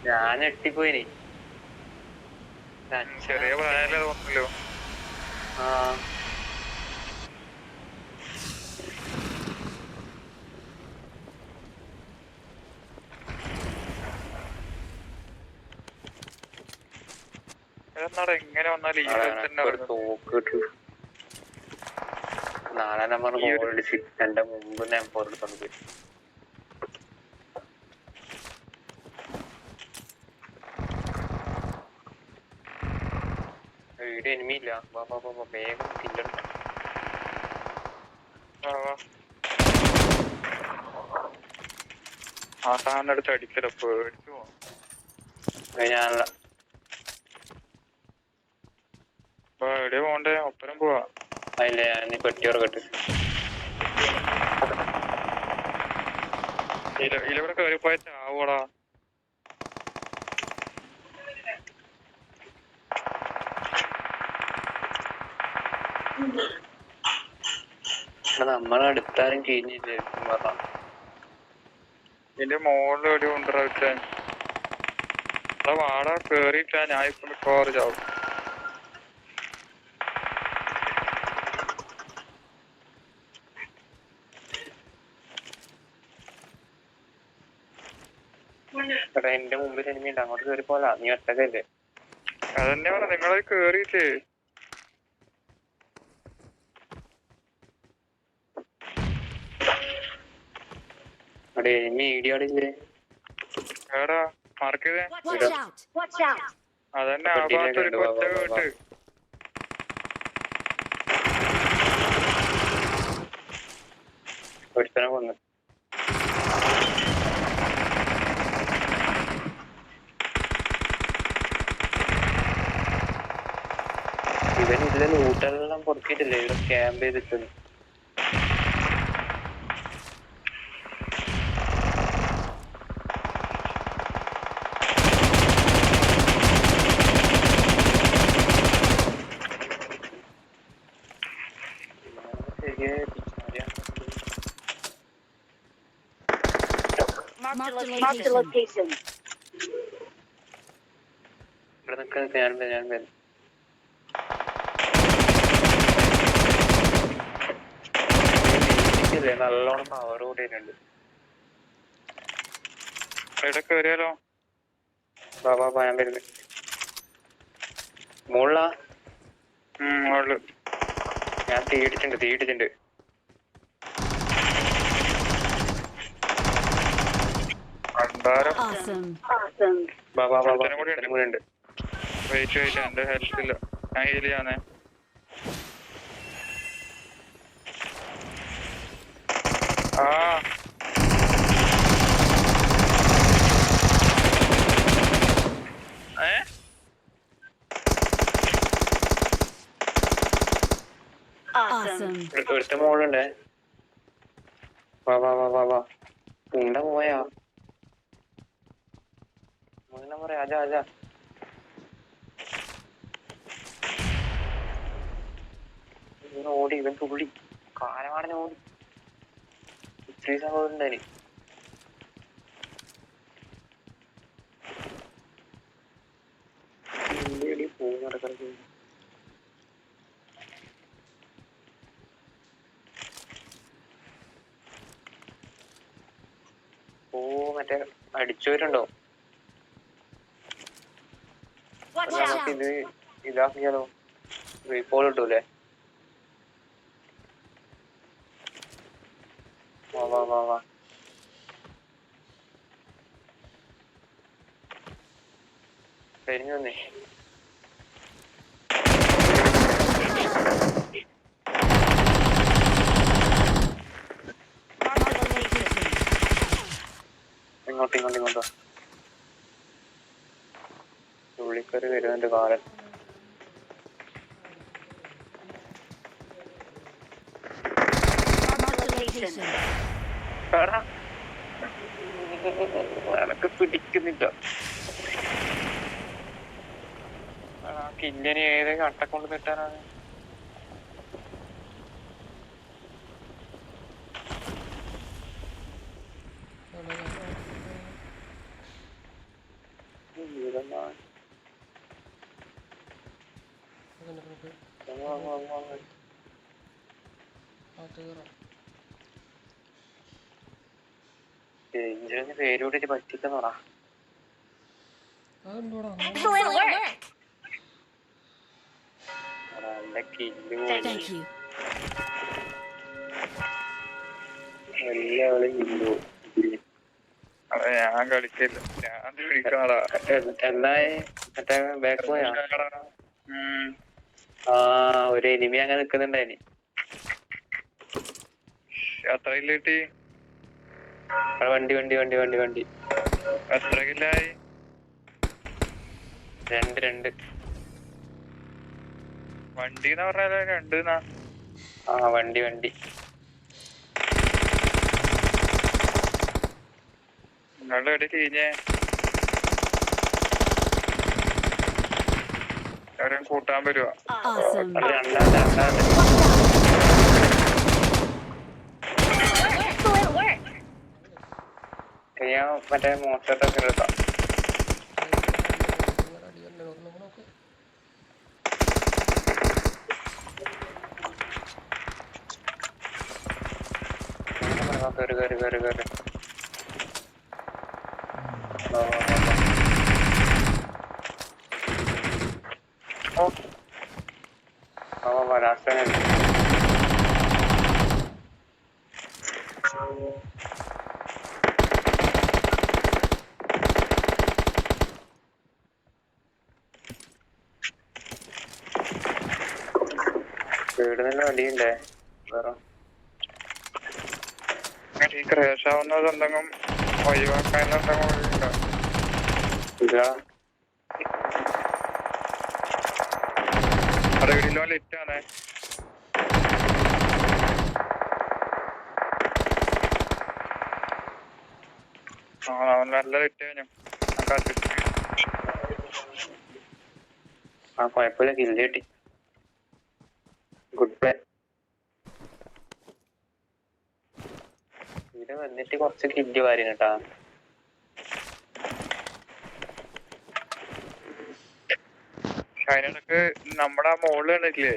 ഞാൻ എട്ടിപ്പോയിനി. ചെറിയ പ്രായമല്ലേ തോന്നല്ലോ. ആ എങ്ങനെ വന്നാലും ഈ തോക്ക് 4 നമ്പർ ഗോൾ അടിച്ച് എന്റെ മുമ്പ് നമ്പർ എടുത്തോണ്ട് പോയി. വീട് എനിമിയില്ല. വേഗം കില്ലെടുക്കാം. ആ സാറിന്റെ അടുത്ത് അടിക്കല പേടിച്ചു പോവാം. ഞാനല്ല. എവിടെയാ പോണ്ടേ? ഒപ്പരം പോവാ. അതില്ലേ ഞാൻ പെട്ടിയോർക്കട്ടെ. ഇവിടെ കയറി പോയ ചാവോടാ. നമ്മളടുത്താരും കഴിഞ്ഞില്ലേ പറഞ്ഞ. ഇതിന്റെ മോളിൽ എവിടെ കൊണ്ടുവരാ വാട കേറിയിട്ടാ ഞാൻ ഇപ്പൊ മിക്കവാറും ചാവും. എന്റെ മുമ്പിൽ എനിമിയുണ്ട്. അങ്ങോട്ട് കേറി പോലാ. നീ ഒറ്റക്കല്ലേ? അതന്നെ പറഞ്ഞ നിങ്ങളത് കേറിയിട്ടേ. അവിടെ എനിമി ഇടിയാടില്ലേ? എടാ മാർക്ക് ചെയ്തേ. അതന്നെ ആ ഭാഗത്തൊരു കൊച്ച കേട്ട്. ഒരുത്തനെ കൊന്നു. ഇവനില്ല ലൂട്ടെല്ലാം പൊറുക്കിയിട്ടില്ലേ? ഇവിടെ ക്യാമ്പ് ചെയ്തിട്ടുണ്ട്. ഇവിടെ നിൽക്കാൻ ഞാൻ വരും. നല്ലോണം പവർ കൂടിയിട്ടുണ്ട്. ഇവിടെ കയറിയാലോ? ബാബാ ഞാൻ വരുന്നത് മുകളിലാ. മുകളില് ഞാൻ തീടിച്ചിട്ടുണ്ട്. കൂടി ഉണ്ട്. വെയിറ്റ് എന്റെ ഹെൽത്ത് ഇല്ല. ഞാൻ ഹീൽ ചെയ്യാന്നേ. ആ ഒരുത്ത മോളുണ്ടേ. വാ ഉണ്ട പോയാ പറയാ. അജാ ഓടി. ഇവൻ തുള്ളി കാലമാടനെ ഓടി. ഇത്രയും സംഭവം ഉണ്ടായി. പോകും നടക്കുന്നത്. മറ്റേ അടിച്ചവരുണ്ടോ? നമുക്ക് ഇത് ഇതാക്കിയാലോ? റീപോൾ കിട്ടൂലേ? വാ കഴിഞ്ഞു വന്നേ. ഇങ്ങോട്ടോ തുള്ളിക്കറി വരുന്നുണ്ട് കാലൻ. എനക്ക് പിടിക്കുന്നില്ല. കില്ലിന് ഏത് കട്ടക്കൊണ്ട് തെറ്റാനാണ്? പേരൂടെ പറ്റിക്കുന്നോടാ. അതെ ഞാൻ കളിക്കില്ല, ഞാൻ കളിക്കണടാ. എന്തായി മറ്റേ ബാക്ക് പോയാ? ഒരു എനിമി അങ്ങനെ നിക്കുന്നുണ്ടായിന്. എത്ര കില്ല് കിട്ടി? വണ്ടി വണ്ടി വണ്ടി വണ്ടി വണ്ടി. എത്ര കില്ലായി? 2 വണ്ടിന്ന് പറഞ്ഞാലോ? 2 വണ്ടി വണ്ടി. നിങ്ങളുടെ എവിടെ കഴിഞ്ഞേ? അവരെ കൂട്ടാൻ വരുവാ. ഞാൻ മറ്റേ മോശത്തൊക്കെ എടുക്കാം. കേറി കേറി കേറി കേറി. ലാസ്റ്റ് വീട് തന്നെ വണ്ടിയുണ്ടേ. വേറെ ഈ ക്രാഷ് ആവുന്നത് എന്തെങ്കിലും ഒഴിവാക്കാൻ എന്തെങ്കിലും അറിയില്ലോ. ലിറ്റാണേ നല്ല ലിറ്റ് ഞാൻ കുഴപ്പമില്ല, കില്ല് കിട്ടി. Good play. ഇവിടെ വന്നിട്ട് കുറച്ച് കില്ല് വാരി കേട്ടാ. അതിനൊക്കെ നമ്മുടെ ആ മോളിൽ കണ്ടിട്ടില്ലേ,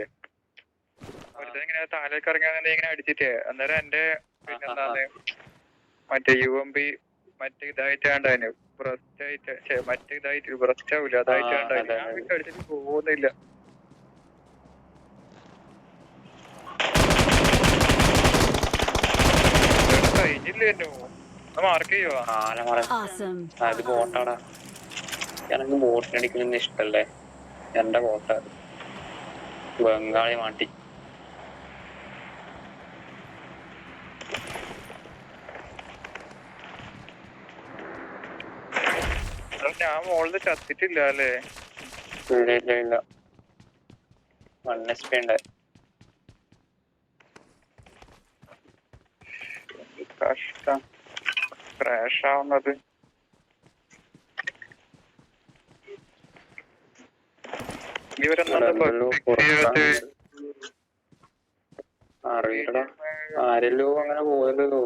ഇങ്ങനെ താഴേക്ക് ഇറങ്ങാൻ ഇങ്ങനെ അടിച്ചിട്ടേ, അന്നേരം എന്റെ പിന്നെന്താന്ന് മറ്റേ UMP മറ്റേ ഇതായിട്ടാണ്ടായിരുന്നു, ബ്രസ്റ്റ് ആയിട്ട് മറ്റേ ഇതായിട്ട് ബ്രസ്റ്റ് ആവൂല, അതായിട്ടാണ്ടായിരുന്നു. ഞാൻ വീട്ടിൽ അടിച്ചിട്ട് പോകുന്നില്ല. കഴിഞ്ഞില്ലേനോ മാർക്ക് ചെയ്യുവാ. അത് ബോട്ടാടാ. എനിക്ക് ബോട്ടിനടിക്കുന്ന ഇഷ്ടല്ലേ, എന്റെ ബോട്ടാ. ബംഗാളി മാട്ടി. ഞാൻ മോളില് ചത്തിട്ടില്ല അല്ലേ? ഇല്ല ഇല്ല ഇല്ല, 1 HP ഉണ്ട്. കഷ്ടം ക്രാഷ് ആവുന്നത്. അറിയില്ലടാ, ആരെല്ലോ അങ്ങനെ പോയല്ലോ.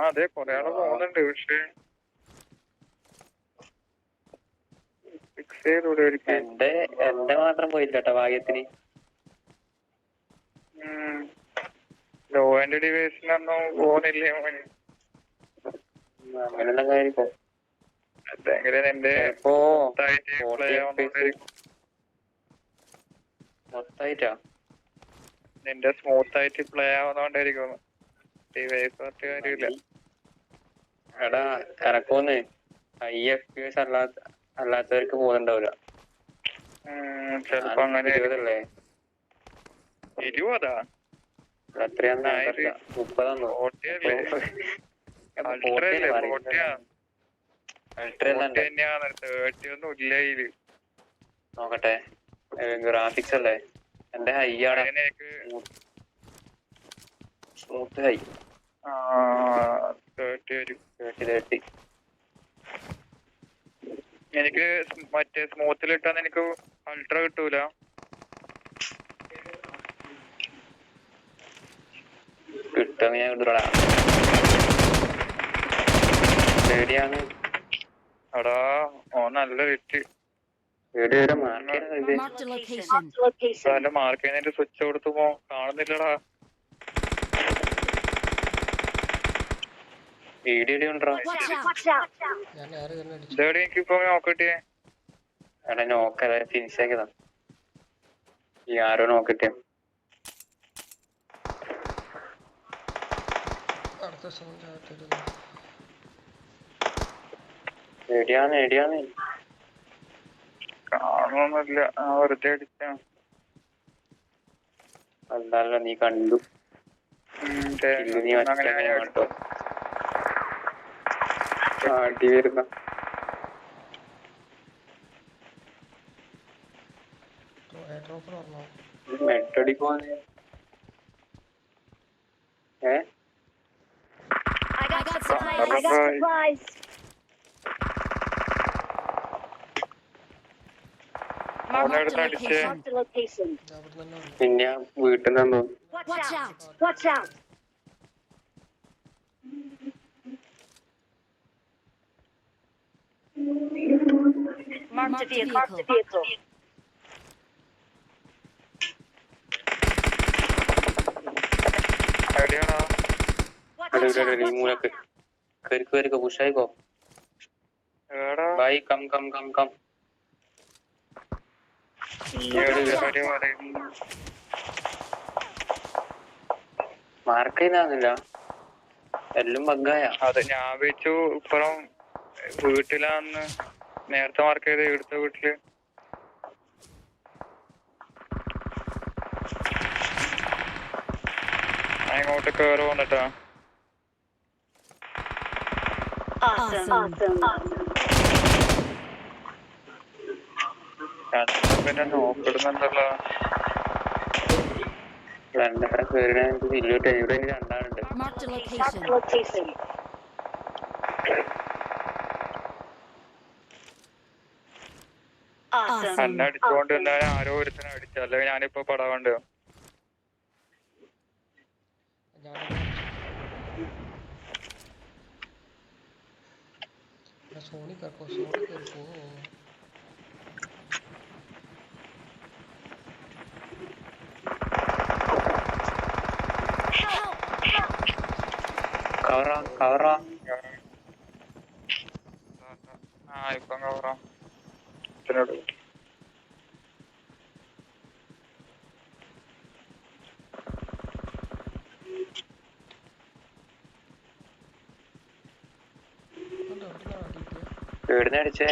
അതെ കൊറേ ആള് പോകുന്നുണ്ട്, പക്ഷെ ഫിക്സ് ചെയ്തൂടെ? എന്റെ മാത്രം പോയില്ല കേട്ടോ ഭാഗ്യത്തിന്. ലോ ആൻഡ് ഡിവൈസിനൊന്നും പോകുന്നില്ലേ മോന്? അങ്ങനെ എന്തായിരിക്കും അതെങ്കിലും എന്റെ മൊത്തായിട്ടാ നിന്റെ സ്മൂത്ത് ആയിട്ട് പ്ലേ ആവുന്നോണ്ടായിരിക്കും. ഡിവൈസ് കുറച്ച് കാര്യമില്ല. എടാ എനക്കൊന്ന് IFPS അല്ലാത്തവർക്ക് പോകുന്നുണ്ടാവില്ല. ചെലപ്പോ അങ്ങനെ 20 20 എത്രയാന്ന് 30 നോക്കട്ടെ. ഗ്രാഫിക്സ് അല്ലേ എന്റെ ഹൈ ആണ്. Smooth high 30. എനിക്ക് മറ്റേ സ്മൂത്തിൽ ഇട്ടാന്ന് എനിക്ക് അൾട്ര കിട്ടൂല. കിട്ടുന്ന ഞാൻ കിട്ടൂടാ, പേടിയാണ്. എടാ ഓ നല്ല വിറ്റ് ഇവിടെ ഇവിടെ മാർക്കറ്റ് ഇത് Marked a location. അതിന്റെ മാർക്ക് ചെയ്യുന്നതിന്റെ സ്വിച്ച് കൊടുത്തുമ്പോ കാണുന്നില്ലടാ. വീഡിയോ ഉണ്ടോ? Watch out. ഞാൻ നേരെ തന്നെ അടിച്ചു. ഇതെവിടെ എനിക്കിപ്പോ നോക്കട്ടെ. എടാ നോക്കല്ലേ ഫിനിഷ് ആക്കിയതാ ഈ ആരോ നോക്കട്ടെ. അടുത്ത സൗണ്ട് ആയിട്ടില്ല. എടിയാന്ന് കാണുന്നില്ല, വെറുതെ അടിച്ച. അല്ലല്ല നീ കണ്ടു. നീ കേട്ടോ അടി വരുന്ന ഡ്രോപ്പ് പറഞ്ഞോ. മെട്ടടിക്കോന്ന് I got supplies. അവനെ Marked എടുത്ത് a അടിച്ച്. location. അവിടെ തന്നെ ഉണ്ട്. പിന്നെ വീട്ടിൽ നിന്നു Watch out. Marked a vehicle. എവിടെയാണോ? ഈ മൂലക്ക് കരുക്ക് പുഷായിക്കോ എടാ ബൈ കം മാർക്ക് ചെയ്താന്നില്ല എല്ലാം ബഗ്ഗായ. അതെ ഞാൻ വെച്ചു ഇപ്പുറം വീട്ടിലാന്ന് നേരത്തെ മാർക്ക് ചെയ്ത് എടുത്ത വീട്ടില്. ഞാൻ ഇങ്ങോട്ട് കേറി വന്നിട്ടാ. Awesome. പിന്നെ നോക്കിടുന്നുണ്ടല്ലോ. രണ്ടര കേറിയ ഇല്ലോട്ടെ ഇവിടെ ഇനി രണ്ടാളുണ്ട്. Marked a location. എന്നെ അടിച്ചുകൊണ്ട് എന്തായാലും ആരോ ഒരുത്തനെ അടിച്ചു, അല്ലെങ്കിൽ ഞാനിപ്പോ പടാവണ്ട്. സോണി കയറിപ്പോ. കവറാ ഇപ്പം കവറാം. എവിടുന്ന് അടിച്ചേ?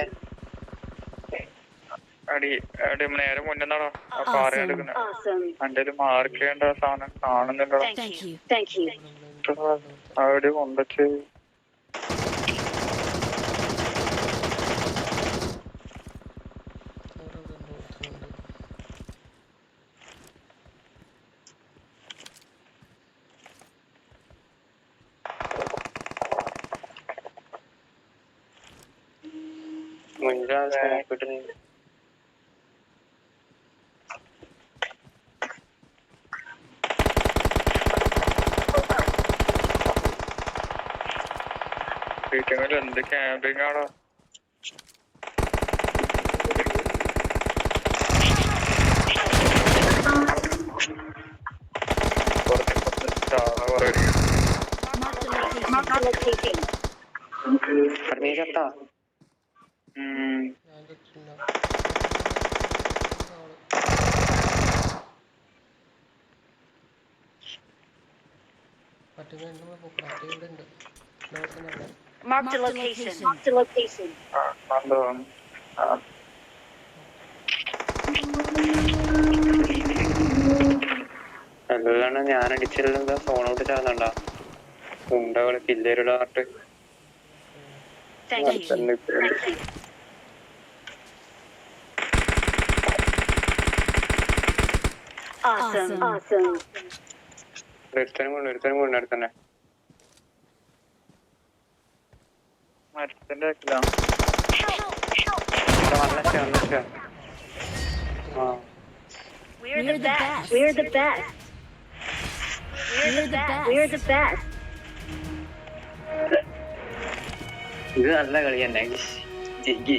അടി നേരെ മുന്നാടാ പാറ എടുക്കുന്നത്. എന്റെ മാർക്ക് ചെയ്യേണ്ട സാധനം കാണുന്നില്ലടാ. Thank you. അവിടെ കൊണ്ടച്ച് മുൻകാല നോക്കിട്ട് വീട്ടിൽ എന്ത് ക്യാമ്പിംഗ് ആണോ? Marked a location. ചത്താ Marked a location. അല്ലാണ് ഞാൻ അടിച്ചില്ല. ഫോൺ ഔട്ട് ചാകുന്നുണ്ടാ ഉണ്ടവള് പിള്ളേരുടെ ആർട്ട്. ഒരുത്തനും കൊണ്ട് അടുത്തന്നെ മരത്തിന്റെ We're the best. ഇത് നല്ല കളി തന്നെ. ജിഗി.